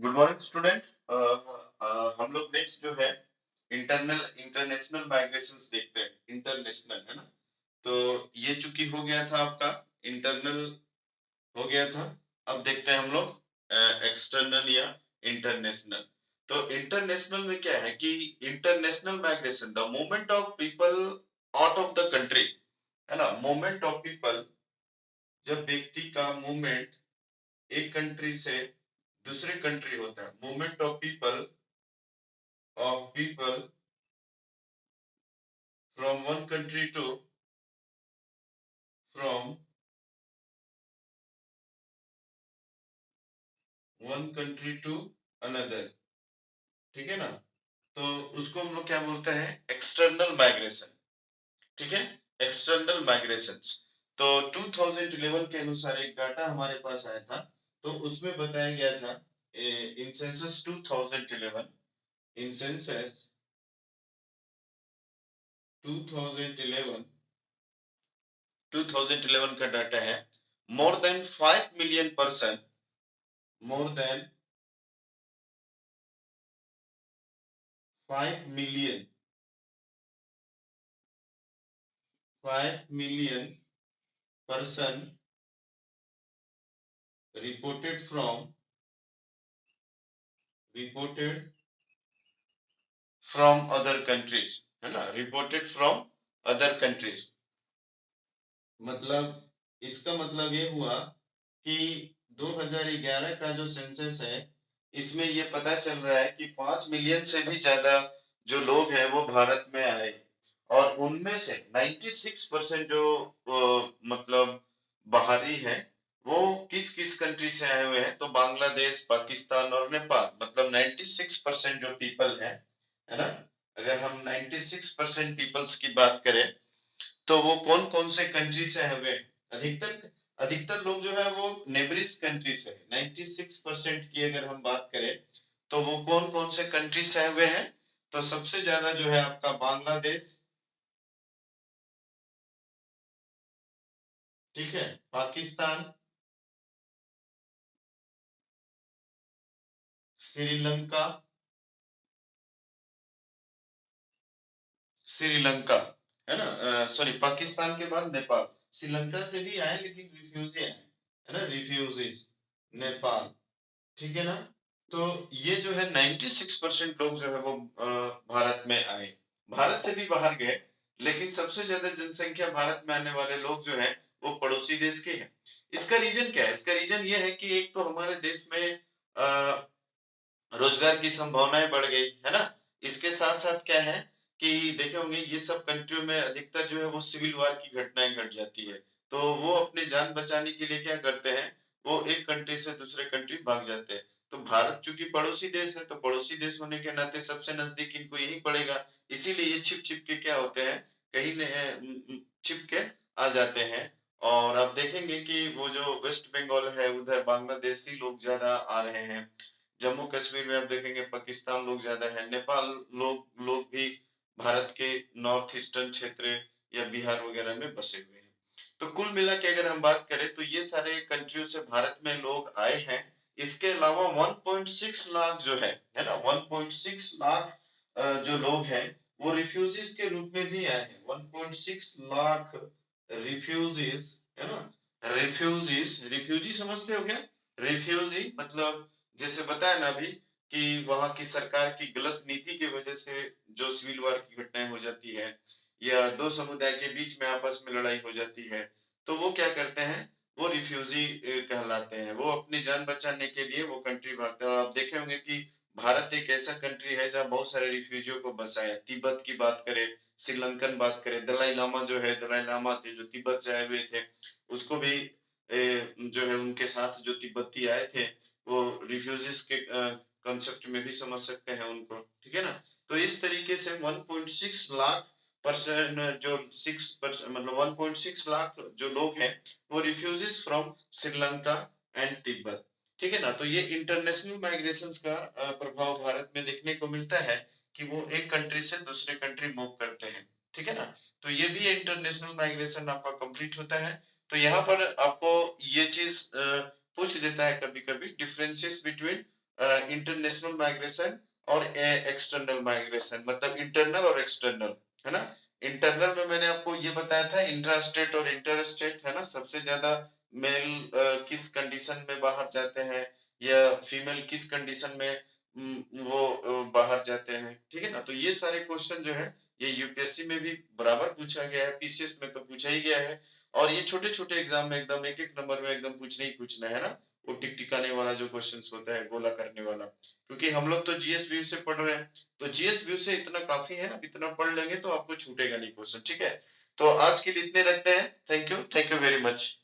Good morning student. हम लोग next जो है इंटरनेशनल माइग्रेशन देखते हैं। इंटरनेशनल है ना, तो ये चूंकि हो गया था आपका इंटरनल हो गया था। अब देखते हैं हम लोग एक्सटर्नल या इंटरनेशनल। तो इंटरनेशनल में क्या है कि international migration the movement of people out of the country, है ना। मूवमेंट ऑफ पीपल, जब व्यक्ति का मूवमेंट एक कंट्री से दूसरे कंट्री होता है। Movement of people from one country to from one country to another, ठीक है ना। तो उसको हम लोग क्या बोलते हैं, एक्सटर्नल माइग्रेशन। ठीक है, एक्सटर्नल माइग्रेशन। तो 2011 के अनुसार एक डाटा हमारे पास आया था, तो उसमें बताया गया था इन सेंसस 2011, इन सेंसस 2011 2011 का डाटा है। More than 5 million person, more than 5 million 5 million person reported from other countries, है ना। रिपोर्टेड फ्रॉम अदर कंट्रीज, मतलब इसका मतलब ये हुआ कि 2011 का जो सेंसस है, इसमें ये पता चल रहा है कि 5 मिलियन से भी ज्यादा जो लोग हैं वो भारत में आए, और उनमें से 96% जो मतलब बाहरी है, वो किस किस कंट्री से आए हुए हैं, तो बांग्लादेश, पाकिस्तान और नेपाल। मतलब 96% जो पीपल है ना। अगर हम 96% पीपल्स की बात करें, तो वो कौन कौन से कंट्री से आए हुए हैं। अधिकतर अधिकतर लोग जो है वो नेबरिज कंट्री से है। 96% की अगर हम बात करें, तो वो कौन कौन से कंट्री से आए हुए हैं, तो सबसे ज्यादा जो है आपका बांग्लादेश, ठीक है, पाकिस्तान, श्रीलंका, श्रीलंका, है ना। सॉरी, पाकिस्तान के बाद नेपाल। श्रीलंका से भी आए लेकिन रिफ्यूजी आए, है ना, रिफ्यूजीज, नेपाल, ठीक है ना। तो ये जो है 96% लोग जो है वो भारत में आए, भारत से भी बाहर गए, लेकिन सबसे ज्यादा जनसंख्या भारत में आने वाले लोग जो है वो पड़ोसी देश के हैं। इसका रीजन क्या है? इसका रीजन ये है कि एक तो हमारे देश में रोजगार की संभावनाएं बढ़ गई, है ना। इसके साथ साथ क्या है कि देखे होंगे ये सब कंट्रियों में अधिकतर जो है वो सिविल वार की घटनाएं घट जाती है। तो वो अपने जान बचाने के लिए क्या करते हैं, वो एक कंट्री से दूसरे कंट्री भाग जाते हैं। तो भारत चूंकि पड़ोसी देश है, तो पड़ोसी देश होने के नाते सबसे नजदीक इनको यही पड़ेगा। इसीलिए ये छिप छिप के क्या होते हैं, कहीं छिप के आ जाते हैं। और आप देखेंगे कि वो जो वेस्ट बंगाल है, उधर बांग्लादेशी लोग ज्यादा आ रहे हैं। जम्मू कश्मीर में आप देखेंगे पाकिस्तान लोग ज्यादा है। नेपाल लोग भी भारत के नॉर्थ ईस्टर्न क्षेत्र या बिहार वगैरह में बसे हुए हैं। तो कुल मिला के अगर हम बात करें, तो ये सारे कंट्रियों से भारत में लोग आए हैं। इसके अलावा 1.6 लाख जो है ना, 1.6 लाख जो लोग हैं वो रिफ्यूजीज के रूप में भी आए हैं। 1.6 लाख रिफ्यूजीज, है ना। रिफ्यूजी समझते हो क्या? रिफ्यूजी मतलब जैसे बताया ना अभी कि वहां की सरकार की गलत नीति की वजह से जो सिविल वार की घटनाएं हो जाती है, या दो समुदाय के बीच में आपस में लड़ाई हो जाती है, तो वो क्या करते हैं, वो रिफ्यूजी कहलाते हैं। वो अपनी जान बचाने के लिए वो कंट्री भागते हैं। और आप देखे होंगे कि भारत एक ऐसा कंट्री है जहाँ बहुत सारे रिफ्यूजियों को बसा है। तिब्बत की बात करें, श्रीलंकन बात करें, दलाई लामा जो है, दलाई लामा थे जो तिब्बत से आए हुए थे, उसको भी जो है उनके साथ जो तिब्बती आए थे, वो रिफ्यूजीज के कंसेप्ट में भी समझ सकते हैं उनको, ठीक है ना। तो इस तरीके से 1.6 लाख परसेंट जो 6% मतलब 1.6 लाख जो लोग हैं वो refugees from Sri Lanka and Tibet, ठीक है ना। तो ये इंटरनेशनल माइग्रेशंस का प्रभाव भारत में देखने को मिलता है कि वो एक कंट्री से दूसरे कंट्री मूव करते हैं, ठीक है ना। तो ये भी इंटरनेशनल माइग्रेशन आपका कंप्लीट होता है। तो यहाँ पर आपको ये चीज पूछ देता है कभी कभी, डिफरेंसेस बिटवीन इंटरनेशनल माइग्रेशन और एक्सटर्नल माइग्रेशन, मतलब इंटरनल और एक्सटर्नल, है ना। इंटरनल में मैंने आपको ये बताया था इंट्रा स्टेट और इंटर स्टेट, है ना। सबसे ज्यादा मेल किस कंडीशन में बाहर जाते हैं या फीमेल किस कंडीशन में वो बाहर जाते हैं, ठीक है ना। तो ये सारे क्वेश्चन जो है ये यूपीएससी में भी बराबर पूछा गया है, पीसीएस में तो पूछा ही गया है, और ये छोटे छोटे एग्जाम में एकदम एक एक नंबर में एकदम पूछना ही पूछना है ना। वो टिक टिकाने वाला जो क्वेश्चंस होता है, गोला करने वाला, क्योंकि हम लोग तो जीएस व्यू से पढ़ रहे हैं, तो जीएस व्यू से इतना काफी है ना, इतना पढ़ लेंगे तो आपको छूटेगा नहीं क्वेश्चन, ठीक है। तो आज के लिए इतने रखते हैं। Thank you very much.